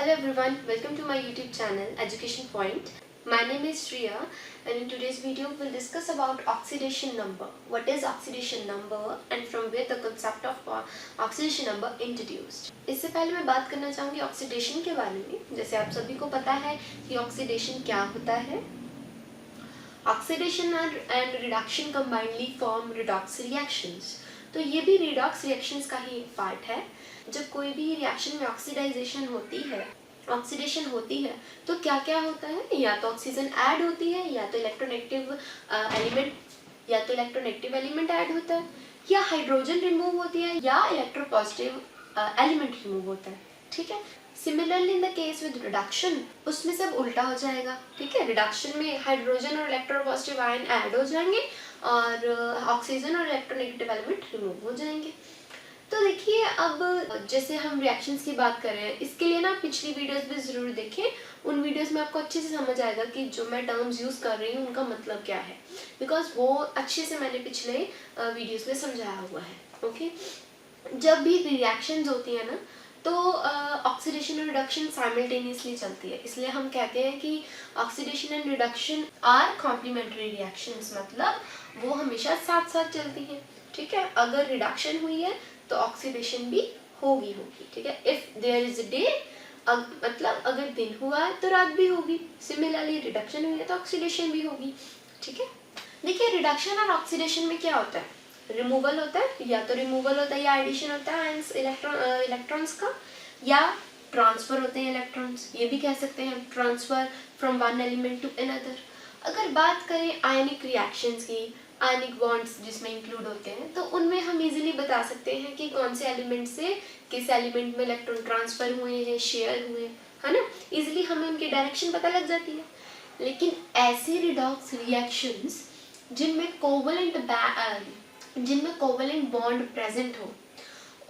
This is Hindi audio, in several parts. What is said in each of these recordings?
Hello everyone, welcome to my YouTube channel Education Point. My name is Shriya and in today's video we'll discuss about oxidation number. What is oxidation number and from where the concept of oxidation number introduced. इससे पहले मैं बात करना चाहूँगी ऑक्सीडेशन के बारे में। जैसे आप सभी को पता है कि ऑक्सीडेशन क्या होता है। Oxidation and reduction combinedly form redox reactions. तो ये भी रिडॉक्स रिएक्शंस का ही एक पार्ट है। जब कोई भी रिएक्शन में ऑक्सीडेशन होती है तो क्या क्या होता है, या तो ऑक्सीजन ऐड होती है, या तो इलेक्ट्रोनेगेटिव एलिमेंट ऐड होता है, या हाइड्रोजन रिमूव होती है, या इलेक्ट्रोपॉजिटिव एलिमेंट रिमूव होता है। ठीक है। Similarly in the case with reduction, उसमें सब उल्टा हो जाएगा। ठीक है। रिडक्शन में हाइड्रोजन और इलेक्ट्रोपॉजिटिव आयन ऐड हो जाएंगे और ऑक्सीजन और इलेक्ट्रोनेगेटिव एलिमेंट रिमूव हो जाएंगे। तो देखिए, अब जैसे हम रिएक्शंस की बात कर रहे हैं, इसके लिए ना पिछली वीडियोस भी ज़रूर देखें। उन वीडियोस में आपको अच्छे से समझ आएगा कि जो मैं टर्म्स यूज़ कर रही हूँ उनका मतलब क्या है, बिकॉज वो अच्छे से मैंने पिछले वीडियोस में समझाया हुआ है। ओके। जब भी रिएक्शंस होती है ना, तो ऑक्सीडेशन और रिडक्शन साइमल्टेनियसली चलती है। इसलिए हम कहते हैं कि oxidation and reduction are complementary reactions, मतलब वो हमेशा साथ साथ चलती हैं। ठीक है। अगर रिडक्शन हुई है तो ऑक्सीडेशन भी होगी। ठीक है। If there is a day, मतलब अगर दिन हुआ है तो रात भी होगी। सिमिलरली रिडक्शन हुई है तो ऑक्सीडेशन भी होगी। ठीक है। देखिए, रिडक्शन और ऑक्सीडेशन में क्या होता है, रिमूवल होता है, या तो रिमूवल होता है या एडिशन होता है इलेक्ट्रॉन्स का, या ट्रांसफर होते हैं इलेक्ट्रॉन्स। ये भी कह सकते हैं transfer from one element to another. अगर बात करें आयनिक रिएक्शंस की, आयनिक बॉन्ड्स जिसमें इंक्लूड होते हैं, तो उनमें हम इजीली बता सकते हैं कि कौन से एलिमेंट से किस एलिमेंट में इलेक्ट्रॉन ट्रांसफर हुए हैं, शेयर हुए, है ना। इजीली हमें उनकी डायरेक्शन पता लग जाती है। लेकिन ऐसे रिडॉक्स रिएक्शंस जिनमें कोवलेंट बॉन्ड प्रेजेंट हो,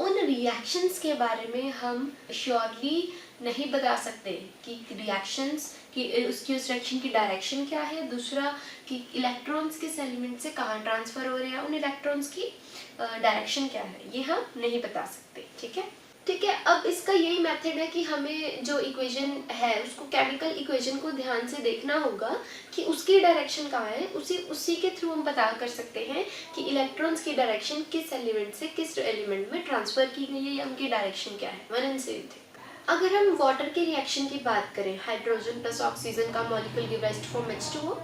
उन रिएक्शंस के बारे में हम श्योरली नहीं बता सकते कि रिएक्शंस कि उस रिएक्शन की डायरेक्शन क्या है, दूसरा कि इलेक्ट्रॉन्स किस एलिमेंट से कहाँ ट्रांसफर हो रहे हैं, उन इलेक्ट्रॉन्स की डायरेक्शन क्या है, ये हम नहीं बता सकते। ठीक है। ठीक है। अब इसका यही मेथड है कि हमें जो इक्वेशन है उसको, केमिकल इक्वेशन को ध्यान से देखना होगा कि उसकी डायरेक्शन कहाँ है। उसी के थ्रू हम पता कर सकते हैं कि इलेक्ट्रॉन्स की डायरेक्शन किस एलिमेंट से किस एलिमेंट में ट्रांसफर की गई है, या उनकी डायरेक्शन क्या है। One and same thing. अगर हम वाटर के रिएक्शन की बात करें, हाइड्रोजन प्लस ऑक्सीजन का molecule give rise to form H2O।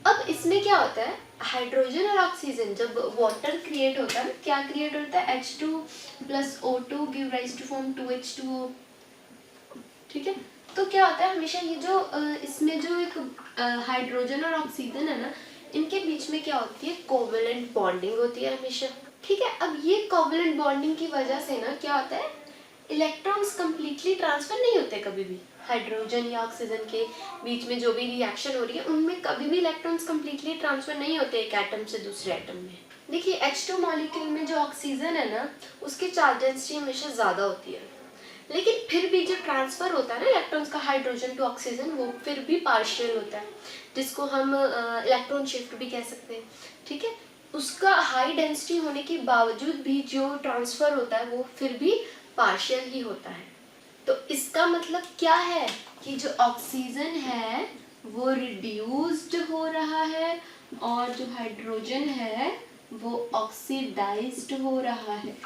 अब इसमें क्या होता है, हाइड्रोजन और ऑक्सीजन जब वाटर क्रिएट होता है, क्या क्रिएट होता है, H2 plus O2 give rise to form 2H2O। ठीक है। तो क्या होता है, हमेशा ये जो इसमें जो एक हाइड्रोजन और ऑक्सीजन है ना, इनके बीच में क्या होती है, कोवेलेंट बॉन्डिंग होती है हमेशा। ठीक है। अब ये कोवेलेंट बॉन्डिंग की वजह से ना क्या होता है, इलेक्ट्रॉन्स कंप्लीटली ट्रांसफर नहीं होते कभी भी। हाइड्रोजन या ऑक्सीजन के बीच में जो भी रिएक्शन हो रही है उनमें कभी भी इलेक्ट्रॉन्स कंप्लीटली ट्रांसफर नहीं होते एक एटम से दूसरे एटम में। देखिए, H2 मॉलिक्यूल में जो ऑक्सीजन है ना, उसकी चार्ज डेंसिटी हमेशा ज़्यादा होती है, लेकिन फिर भी जो ट्रांसफर होता है ना इलेक्ट्रॉन्स का हाइड्रोजन टू ऑक्सीजन, वो फिर भी पार्शियल होता है, जिसको हम इलेक्ट्रॉन शिफ्ट भी कह सकते हैं। ठीक है। उसका हाई डेंसिटी होने के बावजूद भी जो ट्रांसफर होता है वो फिर भी पार्शियल ही होता है। तो इसका मतलब क्या है कि जो ऑक्सीजन है वो रिड्यूस्ड हो रहा है और जो हाइड्रोजन है वो ऑक्सीडाइज्ड हो रहा है।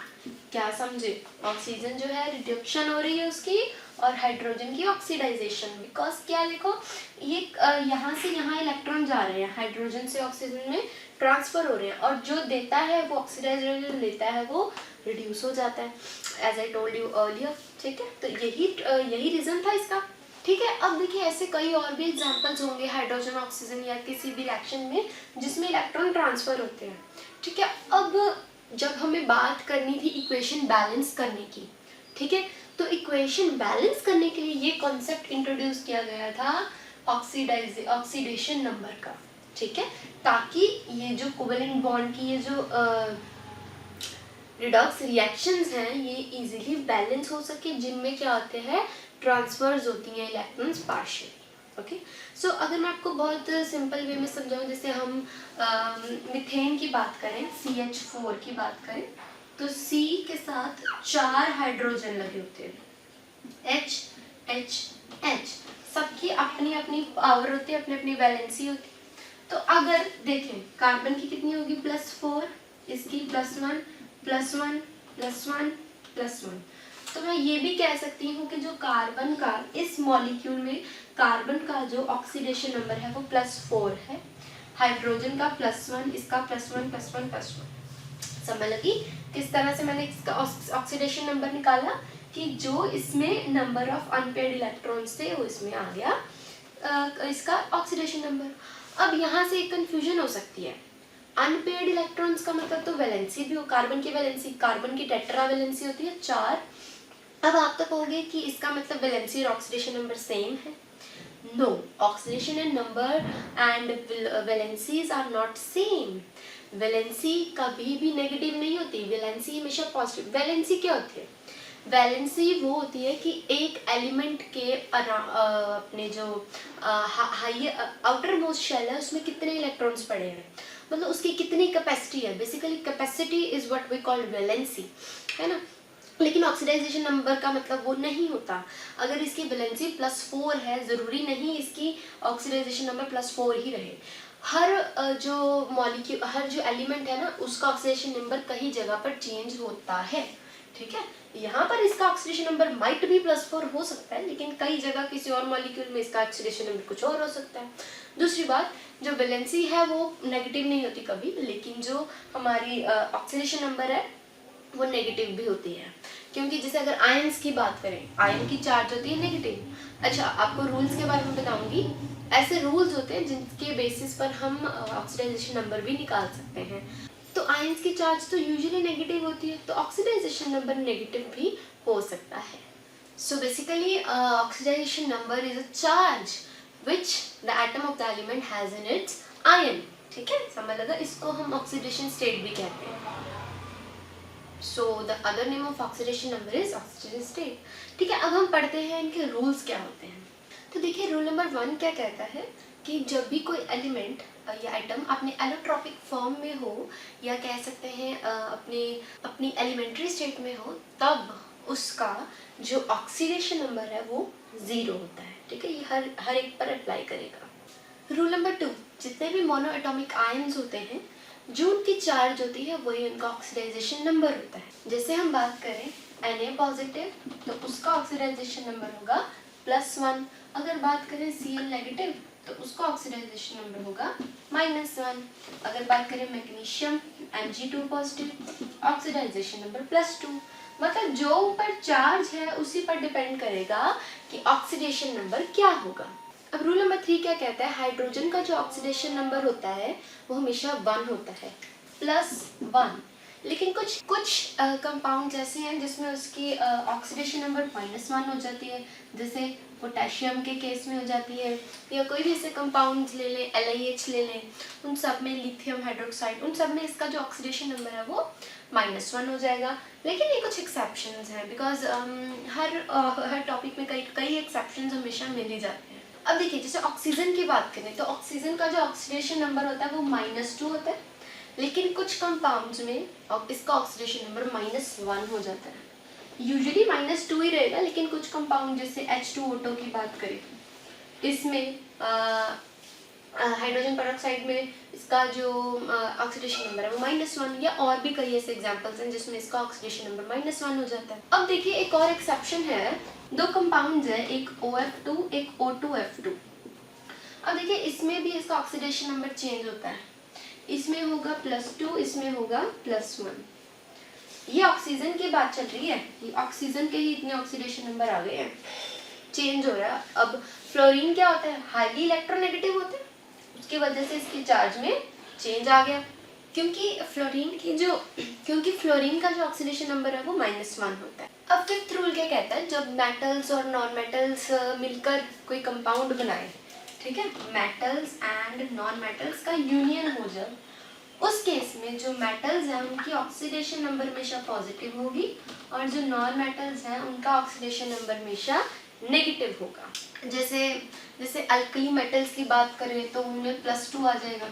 क्या समझे, ऑक्सीजन जो है रिडक्शन हो रही है उसकी, और हाइड्रोजन की ऑक्सीडाइजेशन। बिकॉज क्या, देखो ये यहाँ से यहाँ इलेक्ट्रॉन जा रहे हैं, हाइड्रोजन से ऑक्सीजन में ट्रांसफर हो रहे हैं, और जो देता है वो ऑक्सीडाइजेशन देता है, वो रिड्यूस हो जाता है, as I told you earlier. ठीक है। तो यही रीजन था इसका। ठीक है। अब देखिए, ऐसे कई और भी एग्जांपल्स होंगे हाइड्रोजन ऑक्सीजन या किसी भी रिएक्शन में जिसमें इलेक्ट्रॉन ट्रांसफर होते हैं। ठीक है। अब जब हमें बात करनी थी इक्वेशन बैलेंस करने की, ठीक है, तो इक्वेशन बैलेंस करने के लिए ये कॉन्सेप्ट इंट्रोड्यूस किया गया था ऑक्सीडेशन नंबर का। ठीक है। ताकि ये जो कोवेलेंट बॉन्ड की ये जो रिडॉक्स रिएक्शंस हैं ये इजीली बैलेंस हो सके, जिनमें क्या होते हैं, ट्रांसफर्स होती हैं इलेक्ट्रॉन्स पार्शियली। ओके। सो अगर मैं आपको बहुत सिंपल वे में समझाऊं, जैसे हम मीथेन की बात करें, CH4 की बात करें, तो C के साथ 4 हाइड्रोजन लगे होते हैं, H एच एच, सबकी अपनी अपनी पावर होती है, अपनी अपनी वैलेंसी होती है। तो अगर देखें कार्बन की कितनी होगी +4, इसकी +1 +1 +1 +1, तो मैं ये भी कह सकती हूँ कि जो कार्बन का इस मॉलिक्यूल में कार्बन का जो ऑक्सीडेशन नंबर है वो +4 है, हाइड्रोजन का +1, इसका +1 +1 +1। समझ लगी किस तरह से मैंने इसका ऑक्सीडेशन नंबर निकाला कि जो इसमें नंबर ऑफ अनपेयर्ड इलेक्ट्रॉन्स थे वो इसमें आ गया इसका ऑक्सीडेशन नंबर। अब यहाँ से एक कंफ्यूजन हो सकती है, अनपेयर्ड इलेक्ट्रॉन्स का मतलब तो वैलेंसी भी हो, कार्बन की वैलेंसी, कार्बन की टेट्रा वैलेंसी होती है 4। अब आप तो कहोगे कि इसका मतलब वैलेंसी और ऑक्सीडेशन नंबर सेम है। No, oxidation and number and valencies are not same. Valency कभी भी नेगेटिव नहीं होती, वैलेंसी हमेशा पॉजिटिव। वैलेंसी क्या होती है? वैलेंसी वो होती है कि एक एलिमेंट के अपने जो हाई आउटर मोस्ट शेल है उसमें कितने इलेक्ट्रॉन्स पड़े हैं, मतलब उसकी कितनी कैपेसिटी है। Basically capacity is what we call valency, है ना। लेकिन ऑक्सीडाइजेशन नंबर का मतलब वो नहीं होता। अगर इसकी वैलेंसी +4 है, ज़रूरी नहीं इसकी ऑक्सीडाइजेशन नंबर +4 ही रहे। हर जो मॉलिक्यूल, हर जो एलिमेंट है ना, उसका ऑक्सीडेशन नंबर कई जगह पर चेंज होता है, ठीक है। यहाँ पर इसका ऑक्सीडेशन नंबर माइट भी +4 हो सकता है, लेकिन कई जगह किसी और मॉलिक्यूल में इसका ऑक्सीडेशन नंबर कुछ और हो सकता है। दूसरी बात, जो वैलेंसी है वो नेगेटिव नहीं होती कभी, लेकिन जो हमारी ऑक्सीडेशन नंबर है वो नेगेटिव भी होती है, क्योंकि जैसे अगर आयंस की बात करें, आयन की चार्ज होती है नेगेटिव। अच्छा, आपको रूल्स के बारे में बताऊंगी। ऐसे रूल्स होते हैं जिनके बेसिस पर हम ऑक्सीडाइजेशन नंबर भी निकाल सकते हैं। तो आयंस की चार्ज तो यूजुअली नेगेटिव होती है, तो ऑक्सीडाइजेशन नंबर नेगेटिव भी हो सकता है। So basically oxidisation number is a charge which the atom of the element has in its ion, ठीक है, समझ लगा। इसको हम ऑक्सीडेशन स्टेट भी कहते हैं। So the other name of oxidation number is oxidation state, ठीक है। अब हम पढ़ते हैं इनके रूल्स क्या होते हैं। तो देखिए रूल नंबर 1 क्या कहता है कि जब भी कोई एलिमेंट या एटम अपने एलोट्रॉपिक फॉर्म में हो, या कह सकते हैं अपनी एलिमेंट्री स्टेट में हो, तब उसका जो ऑक्सीडेशन नंबर है वो 0 होता है, ठीक है। ये हर एक पर अप्लाई करेगा। रूल नंबर 2, जितने भी मोनो एटॉमिक आयन्स होते हैं, जो उनकी चार्ज होती है वही उनका ऑक्सीडाइजेशन नंबर होता है। जैसे हम बात करें Na पॉजिटिव, तो उसका ऑक्सीडाइजेशन नंबर होगा +1। अगर बात करें Cl नेगेटिव, तो उसका ऑक्सीडाइजेशन नंबर होगा -1। अगर बात करें magnesium Mg2 positive, oxidisation number +2। मतलब जो ऊपर चार्ज है उसी पर डिपेंड करेगा कि ऑक्सीडेशन नंबर क्या होगा। अब रूल नंबर 3 क्या कहता है, हाइड्रोजन का जो ऑक्सीडेशन नंबर होता है वो हमेशा 1 होता है, +1। लेकिन कुछ कंपाउंड्स ऐसे हैं जिसमें उसकी ऑक्सीडेशन नंबर -1 हो जाती है, जैसे पोटेशियम के केस में हो जाती है, या कोई भी ऐसे कंपाउंड्स ले लें, LiH ले लें, उन सब में लिथियम हाइड्रोक्साइड, उन सब में इसका जो ऑक्सीडेशन नंबर है वो -1 हो जाएगा। लेकिन ये कुछ एक्सेप्शंस हैं, बिकॉज हर टॉपिक में कई एक्सेप्शंस हमेशा मिल ही जाते हैं। अब देखिए जैसे ऑक्सीजन की बात करें, तो ऑक्सीजन का जो ऑक्सीडेशन नंबर होता है वो -2 होता है, लेकिन कुछ कंपाउंड्स में इसका ऑक्सीडेशन नंबर -1 हो जाता है। यूजुअली -2 ही रहेगा, लेकिन कुछ कंपाउंड जैसे H2O2 की बात करें, इसमें हाइड्रोजन पेरोक्साइड में इसका जो ऑक्सीडेशन नंबर है वो -1, या और भी कई ऐसे एग्जांपल्स हैं जिसमें इसका ऑक्सीडेशन नंबर -1 हो जाता है। अब देखिए एक और एक्सेप्शन है, दो कंपाउंड्स है, एक OF2 एक O2F2। अब देखिए इसमें भी इसका ऑक्सीडेशन नंबर चेंज होता है, इसमें होगा +2, इसमें होगा +1। ये ऑक्सीजन की बात चल रही है, ये ऑक्सीजन के ही इतने ऑक्सीडेशन नंबर आ गए हैं, चेंज हो रहा है। अब फ्लोरीन क्या होता है, हाईली इलेक्ट्रोनेगेटिव होता है, उसकी वजह से इसके चार्ज में चेंज आ गया, क्योंकि फ्लोरीन का जो ऑक्सीडेशन नंबर है वो -1 होता है। अब फिफ्थ रूल क्या कहता है, जब मेटल्स और नॉन मेटल्स मिलकर कोई कंपाउंड बनाए, ठीक है, मेटल्स एंड नॉन मेटल्स का यूनियन हो जाए, उस केस में जो मेटल्स हैं उनकी ऑक्सीडेशन नंबर हमेशा पॉजिटिव होगी, और जो नॉन मेटल्स हैं उनका ऑक्सीडेशन नंबर हमेशा नेगेटिव होगा। जैसे अल्कली मेटल्स की बात करें तो उनमें +2 आ जाएगा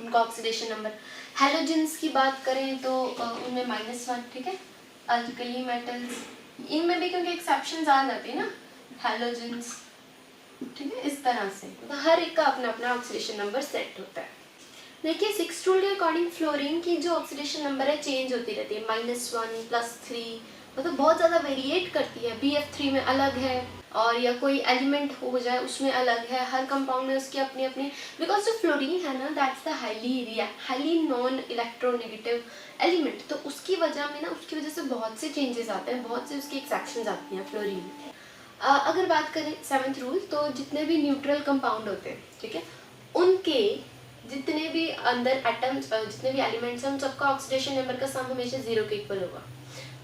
उनका ऑक्सीडेशन नंबर। हैलोजेंस की बात करें तो उनमें -1, ठीक है। अल्कली मेटल्स, इनमें भी क्योंकि एक्सेप्शंस आ जाते हैं ना, हैलोजेंस, ठीक है, इस तरह से हर एक का अपना अपना ऑक्सीडेशन नंबर सेट होता है। देखिए 6th रूल के अकॉर्डिंग फ्लोरीन की जो ऑक्सीडेशन नंबर है चेंज होती रहती है, -1 +3, मतलब बहुत ज़्यादा वेरिएट करती है। BF3 में अलग है, और या कोई एलिमेंट हो जाए उसमें अलग है, हर कंपाउंड में उसकी अपनी अपनी, बिकॉज जो फ्लोरीन है ना that's the highly non electronegative element, तो उसकी वजह में ना, उसकी वजह से बहुत से चेंजेस आते हैं, बहुत से उसकी एक्सेप्शंस आती हैं फ्लोरीन। अगर बात करें 7th रूल, तो जितने भी न्यूट्रल कंपाउंड होते हैं, ठीक है, उनके जितने भी अंदर एटम्स, जितने भी एलिमेंट्स हैं, उन सबका ऑक्सीडेशन नंबर का सम हमेशा 0 के इक्वल होगा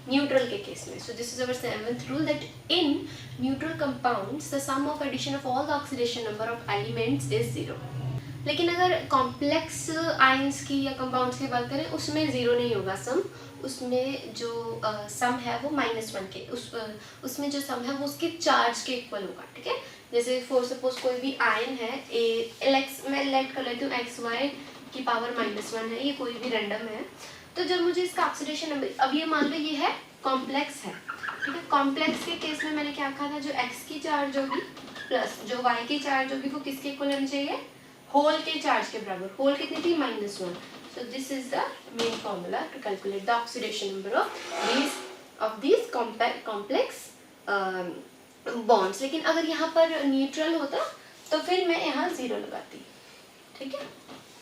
न्यूट्रल के केस में। So this is our 7th rule, that in neutral compounds the sum of addition of all the oxidation number of elements is 0। लेकिन अगर कॉम्प्लेक्स आयंस की या कंपाउंड्स की बात करें, उसमें 0 नहीं होगा सम, उसमें जो सम है वो -1 के, उसमें जो सम है वो उसके चार्ज के इक्वल होगा, ठीक है। जैसे फॉर सपोज कोई भी आयन है मैं लेट कर लेती हूँ XY की पावर -1 है, ये कोई भी रैंडम है, तो जब मुझे इसका ऑक्सीडेशन नंबर, अब ये मान लो ये है कॉम्प्लेक्स है, ठीक है। कॉम्प्लेक्स के केस में मैंने क्या कहा था, जो x की चार्ज होगी प्लस जो y की चार्ज होगी वो किसके इक्वल होनी चाहिए, होल के चार्ज के बराबर। होल कितनी थी, -1। So this is the main formula to calculate the oxidation number of these complex bonds. लेकिन अगर यहाँ पर न्यूट्रल होता तो फिर मैं यहाँ 0 लगाती, ठीक है।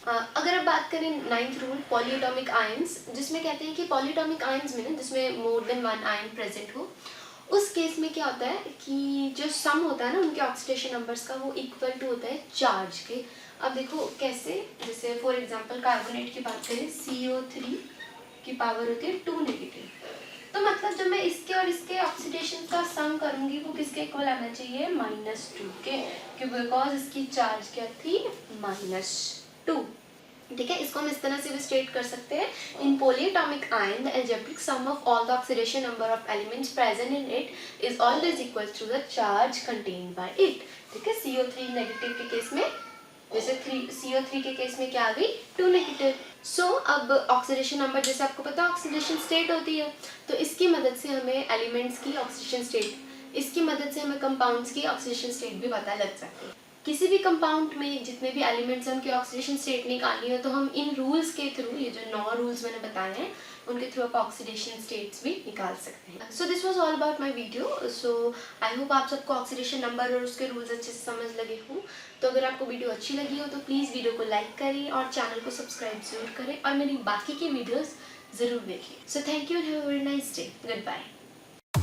अगर अब बात करें 9th रूल, पॉलीएटॉमिक आयंस, जिसमें कहते हैं कि पॉलीएटॉमिक आयंस में ना, जिसमें मोर देन 1 आयन प्रेजेंट हो, उस केस में क्या होता है कि जो सम होता है ना उनके ऑक्सीडेशन नंबर्स का, वो इक्वल टू होता है चार्ज के। अब देखो कैसे, जैसे फॉर एग्जांपल कार्बोनेट की बात करें, CO3 की पावर होती है 2 नेगेटिव, तो मतलब जब मैं इसके और इसके ऑक्सीडेशन का सम करूंगी वो किसके इक्वल आना चाहिए, -2 के, क्योंकि बिकॉज इसकी चार्ज क्या थी, -2, ठीक है। इसको हम इस तरह से भी स्टेट कर सकते हैं, in polyatomic ion the algebraic sum of all the oxidation number of elements present in it is always equal to the charge contained by it, ठीक है। CO3 नेगेटिव के केस में, जैसे CO3 के केस में क्या आ गई, 2 नेगेटिव। सो अब ऑक्सीडेशन नंबर, जैसे आपको पता है ऑक्सीडेशन स्टेट होती है, तो इसकी मदद से हमें एलिमेंट्स की ऑक्सीडेशन स्टेट, इसकी मदद से हमें कंपाउंड्स की ऑक्सीडेशन स्टेट भी पता लग सकती है। किसी भी कंपाउंड में जितने भी एलिमेंट्स हैं उनकी ऑक्सीडेशन स्टेट निकालनी हो तो हम इन रूल्स के थ्रू, ये जो 9 रूल्स मैंने बताए हैं उनके थ्रू आप ऑक्सीडेशन स्टेट्स भी निकाल सकते हैं। So this was all about my video. So I hope आप सबको ऑक्सीडेशन नंबर और उसके रूल्स अच्छे से समझ लगे हों। तो अगर आपको वीडियो अच्छी लगी हो तो प्लीज़ वीडियो को लाइक करें और चैनल को सब्सक्राइब जरूर करें और मेरी बाकी की वीडियोज़ ज़रूर देखिए। So thank you and have a very nice day. Good bye.